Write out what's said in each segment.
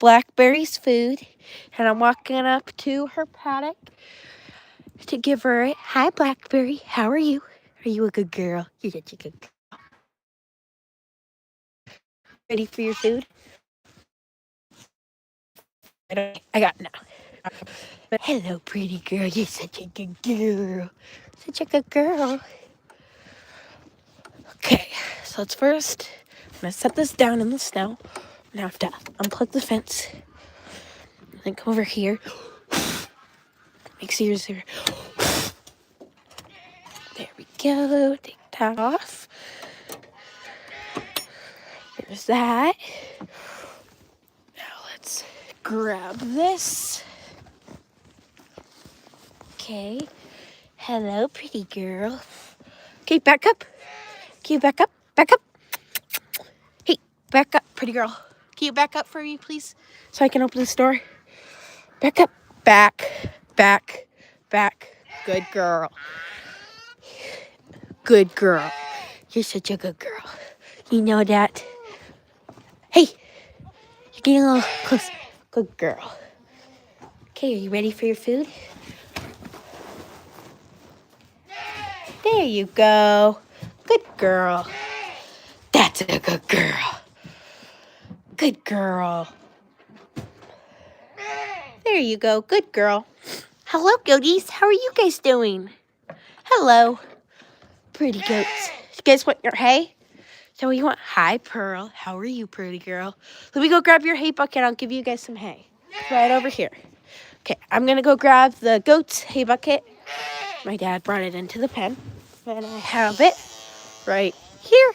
Blackberry's food, and I'm walking up to her paddock to give her a hi, Blackberry. How are you? Are you a good girl? You're such a good girl. Ready for your food? I got now. Hello, pretty girl. You're such a good girl. Such a good girl. Okay, so let's first, I'm gonna set this down in the snow. I'm gonna have to unplug the fence. Then come over here. Make sure you're there we go. Take that off. There's that. Now let's grab this. Okay. Hello, pretty girl. Okay, back up. Can you back up? Back up. Hey, back up, pretty girl. Can you back up for me, please? So I can open this door. Back up. Back. Back. Back. Good girl. Good girl. You're such a good girl. You know that. Hey, you're getting a little close. Good girl. Okay, are you ready for your food? There you go. Good girl. That's a good girl. Good girl. There you go. Good girl. Hello, goaties. How are you guys doing? Hello. Pretty goats. You guys want your hay? So you want, hi, Pearl. How are you, pretty girl? Let me go grab your hay bucket. I'll give you guys some hay. It's right over here. Okay, I'm going to go grab the goat's hay bucket. My dad brought it into the pen. And I have it right here.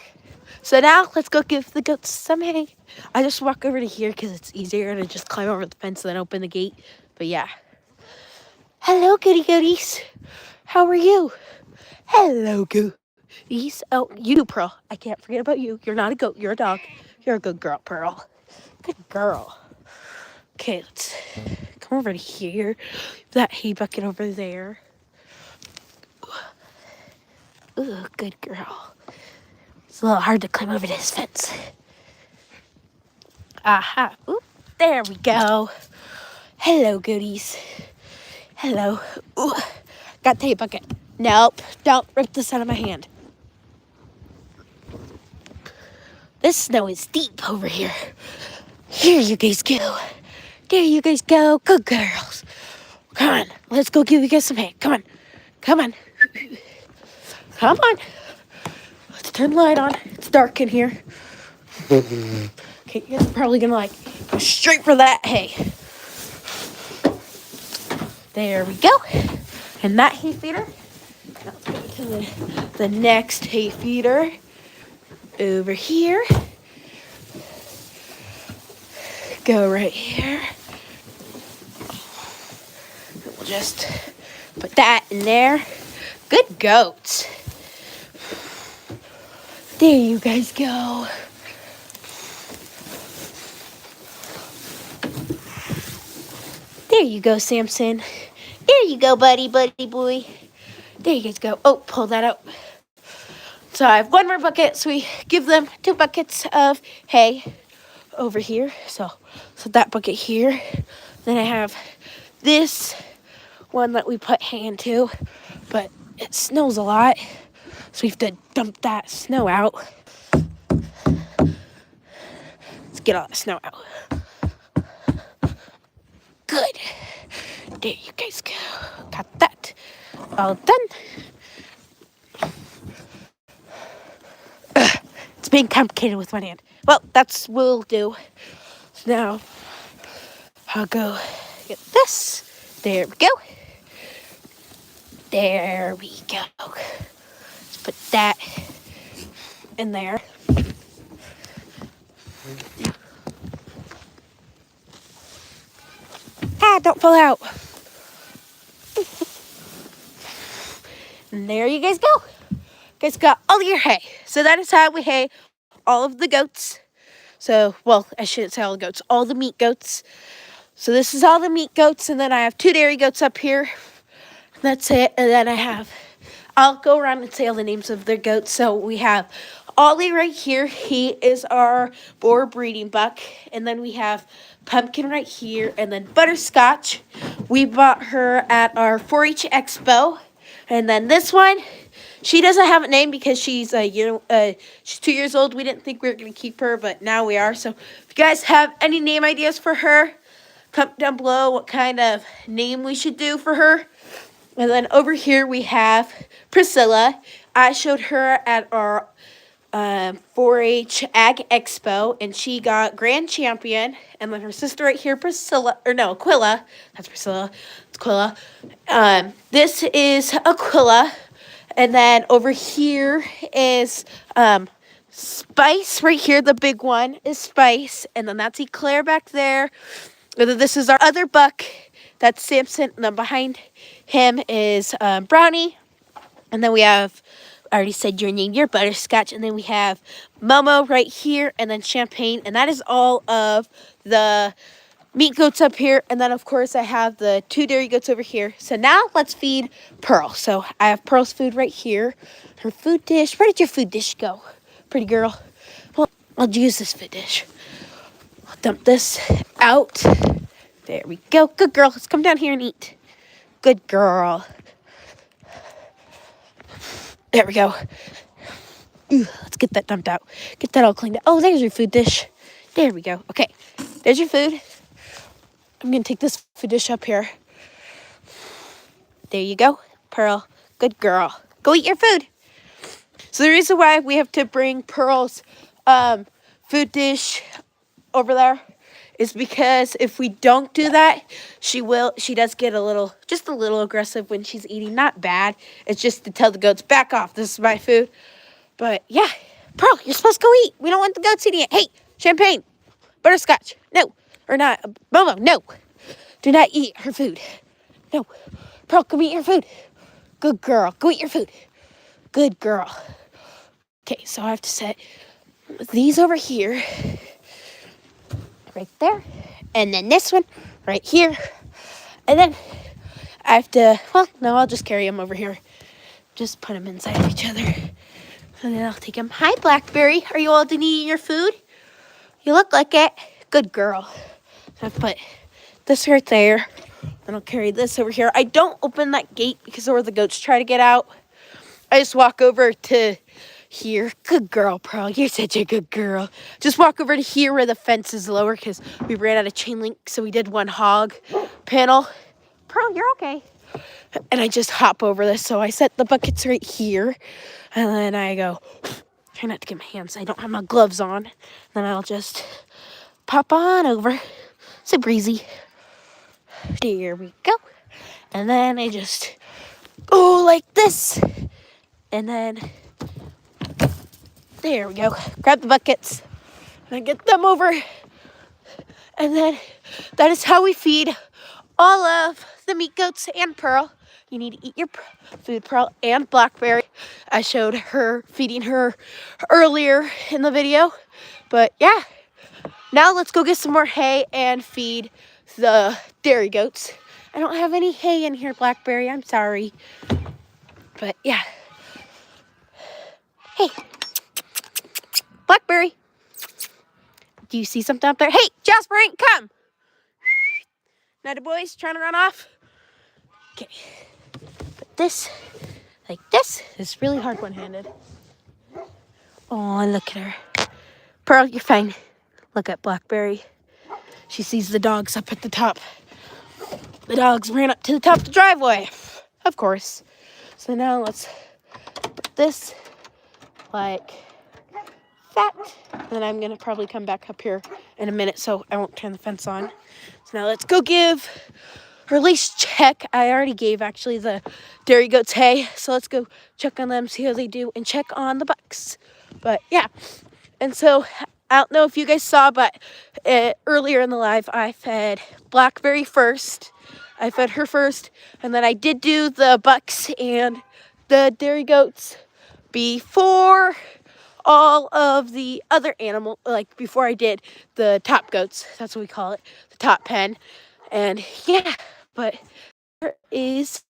So now let's go give the goats some hay. I just walk over to here because it's easier to just climb over the fence than open the gate. But yeah. Hello, goody goaties. How are you? Hello, goaties. Oh, you, Pearl. I can't forget about you. You're not a goat. You're a dog. You're a good girl, Pearl. Good girl. Okay, let's come over to here. That hay bucket over there. Ooh, good girl. It's a little hard to climb over this fence. Aha. Oop, there we go. Hello, goodies. Hello. Ooh, got the hay bucket. Nope, don't rip this out of my hand. This snow is deep over here. Here you guys go. There you guys go. Good girls. Come on, let's go give you guys some hay. Come on. Come on. Come on. Let's turn the light on. It's dark in here. Okay, you guys are probably gonna go straight for that hay. There we go. And that hay feeder. Now let's go to the next hay feeder. Over here. Go right here. We'll just put that in there. Good goats. There you guys go. There you go, Samson. There you go, buddy boy. There you guys go. Oh, pull that out. So I have one more bucket, so we give them 2 buckets of hay over here. So that bucket here. Then I have this one that we put hay into, but it snows a lot, so we have to dump that snow out. Let's get all the snow out. Good. There you guys go. Got that all done. It's being complicated with one hand. Well, that's what we'll do. So now, I'll go get this. There we go. There we go. Let's put that in there. Ah, don't fall out. And there you guys go. You guys got all your hay. So that is how we hay all of the goats. So, well, I shouldn't say all the goats, all the meat goats. So this is all the meat goats, and then I have 2 dairy goats up here. That's it. And then I'll go around and say all the names of their goats. So we have Ollie right here. He is our boar breeding buck. And then we have Pumpkin right here, and then Butterscotch. We bought her at our 4-H Expo. And then this one, she doesn't have a name because she's she's 2 years old. We didn't think we were gonna keep her, but now we are. So if you guys have any name ideas for her, comment down below what kind of name we should do for her. And then over here we have Priscilla. I showed her at our 4-H Ag Expo, and she got Grand Champion. And then her sister right here, Aquila. That's Priscilla. It's Aquila. This is Aquila. And then over here is Spice right here. The big one is Spice. And then that's Eclair back there. And then this is our other buck. That's Samson. And then behind him is Brownie. And then we have, I already said your name, your Butterscotch. And then we have Momo right here, and then Champagne. And that is all of the meat goats up here. And then, of course, I have the 2 dairy goats over here. So now let's feed Pearl. So I have Pearl's food right here. Her food dish. Where did your food dish go, pretty girl? Well, I'll use this food dish. I'll dump this out. There we go. Good girl. Let's come down here and eat. Good girl. There we go. Ooh, let's get that dumped out. Get that all cleaned up. Oh, there's your food dish. There we go. Okay, there's your food. I'm going to take this food dish up here. There you go. Pearl, good girl. Go eat your food. So the reason why we have to bring Pearl's food dish over there is because if we don't do that, she does get just a little aggressive when she's eating. Not bad. It's just to tell the goats, back off. This is my food. But yeah, Pearl, you're supposed to go eat. We don't want the goats eating it. Hey, Champagne, Butterscotch, no. Or not, Momo, no. Do not eat her food. No. Pearl, go eat your food. Good girl. Go eat your food. Good girl. Okay, so I have to set these over here. Right there. And then this one right here. And then I have to, well, no, I'll just carry them over here. Just put them inside of each other. And then I'll take them. Hi, Blackberry. Are you all done eating your food? You look like it. Good girl. So I put this right there. Then I'll carry this over here. I don't open that gate because where the goats try to get out. I just walk over to here. Good girl, Pearl. You're such a good girl. Just walk over to here where the fence is lower because we ran out of chain link. So we did one hog panel. Pearl, you're okay. And I just hop over this. So I set the buckets right here. And then I go, try not to get my hands. I don't have my gloves on. Then I'll just pop on over. So breezy. There we go. And then I just go like this. And then there we go. Grab the buckets and get them over. And then that is how we feed all of the meat goats and Pearl. You need to eat your food, Pearl, and Blackberry. I showed her feeding her earlier in the video. But yeah, now let's go get some more hay and feed the dairy goats. I don't have any hay in here, Blackberry. I'm sorry. But yeah. Hey, Blackberry. Do you see something up there? Hey, Jasper, come. Now the boys trying to run off. Okay. Put this like this. It's really hard one-handed. Oh, look at her. Pearl, you're fine. Look at Blackberry. She sees the dogs up at the top. The dogs ran up to the top of the driveway. Of course. So now let's put this like that. And then I'm going to probably come back up here in a minute so I won't turn the fence on. So now let's go give, or at least check. I already gave actually the dairy goats hay. So let's go check on them, see how they do, and check on the bucks. But yeah. And so I don't know if you guys saw, but earlier in the live, I fed Blackberry first. I fed her first. And then I did do the bucks and the dairy goats before all of the other animal, like before I did the top goats. That's what we call it, the top pen. And yeah, but there is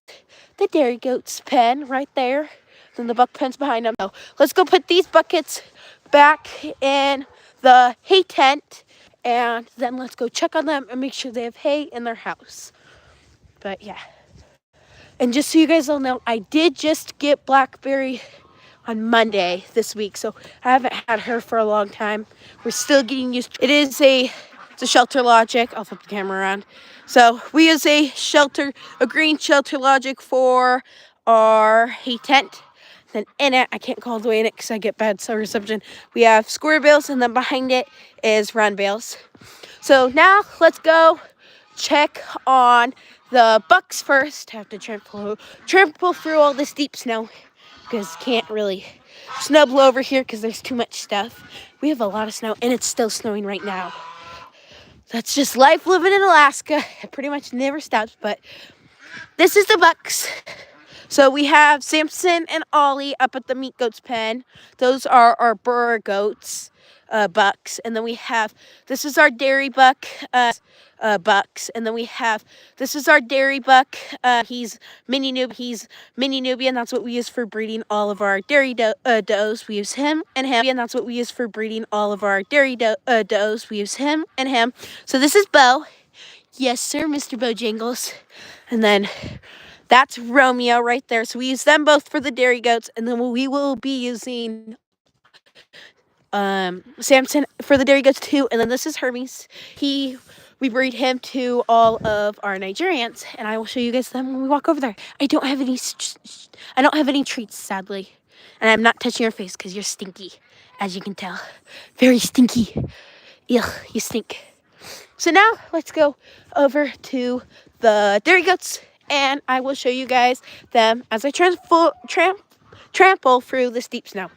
the dairy goats pen right there. Then the buck pen's behind them. So let's go put these buckets back in the hay tent and then let's go check on them and make sure they have hay in their house. But yeah. And just so you guys all know, I did just get Blackberry on Monday this week, so I haven't had her for a long time. We're still getting used to it. It's a Shelter Logic. I'll flip the camera around. So we use a green Shelter Logic for our hay tent. Then in it, I can't go all the way in it because I get bad cell reception. We have square bales, and then behind it is round bales. So now let's go check on the bucks first. Have to trample through all this deep snow because can't really snuggle over here because there's too much stuff. We have a lot of snow, and it's still snowing right now. That's just life living in Alaska. It pretty much never stops, but this is the bucks. So we have Samson and Ollie up at the meat goats pen. Those are our burr goats, bucks. And then we have, this is our dairy buck, bucks. And then we have, this is our dairy buck. He's mini Nubian. That's what we use for breeding all of our dairy does. We use him and him. And that's what we use for breeding all of our dairy does. We use him and him. So this is Bo. Yes, sir, Mr. Bojangles. And then that's Romeo right there. So we use them both for the dairy goats, and then we will be using Samson for the dairy goats too. And then this is Hermes. We breed him to all of our Nigerians, and I will show you guys them when we walk over there. I don't have any treats, sadly, and I'm not touching your face because you're stinky, as you can tell, very stinky. Ugh, you stink. So now let's go over to the dairy goats, and I will show you guys them as I trample through this deep snow.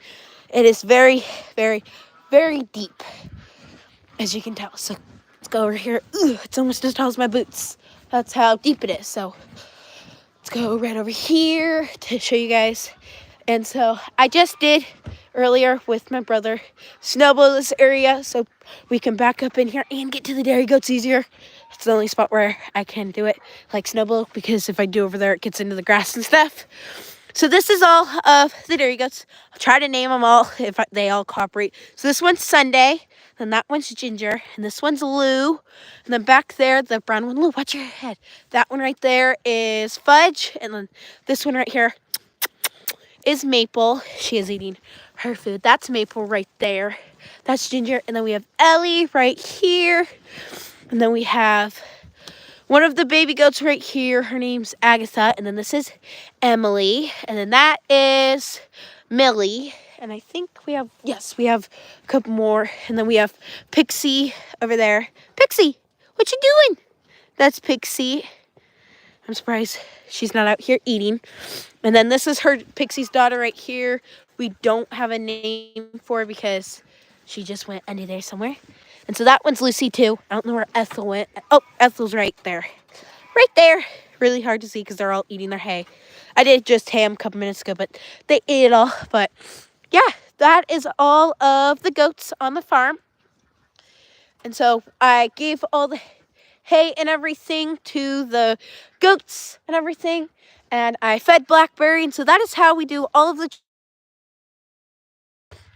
It is very, very, very deep, as you can tell. So let's go over here. Ooh, it's almost as tall as my boots. That's how deep it is. So let's go right over here to show you guys. And so I just did earlier with my brother snowblow this area so we can back up in here and get to the dairy goats easier. It's the only spot where I can do it like snowblow, because if I do over there it gets into the grass and stuff. So this is all of the dairy goats. I'll try to name them all if they all cooperate. So this one's Sunday, then that one's Ginger, and this one's Lou, and then back there the brown one, Lou, watch your head. That one right there is Fudge, and then this one right here is Maple. She is eating her food. That's Maple right there. That's Ginger. And then we have Ellie right here. And then we have one of the baby goats right here. Her name's Agatha. And then this is Emily. And then that is Millie. And I think we have a couple more. And then we have Pixie over there. Pixie, what you doing? That's Pixie. I'm surprised she's not out here eating. And then this is Pixie's daughter right here. We don't have a name for her because she just went under there somewhere. And so that one's Lucy too. I don't know where Ethel went. Oh, Ethel's right there. Right there. Really hard to see because they're all eating their hay. I did just hay them a couple minutes ago, but they ate it all. But yeah, that is all of the goats on the farm. And so I gave all the hay and everything to the goats and everything, and I fed Blackberry, and so that is how we do all of the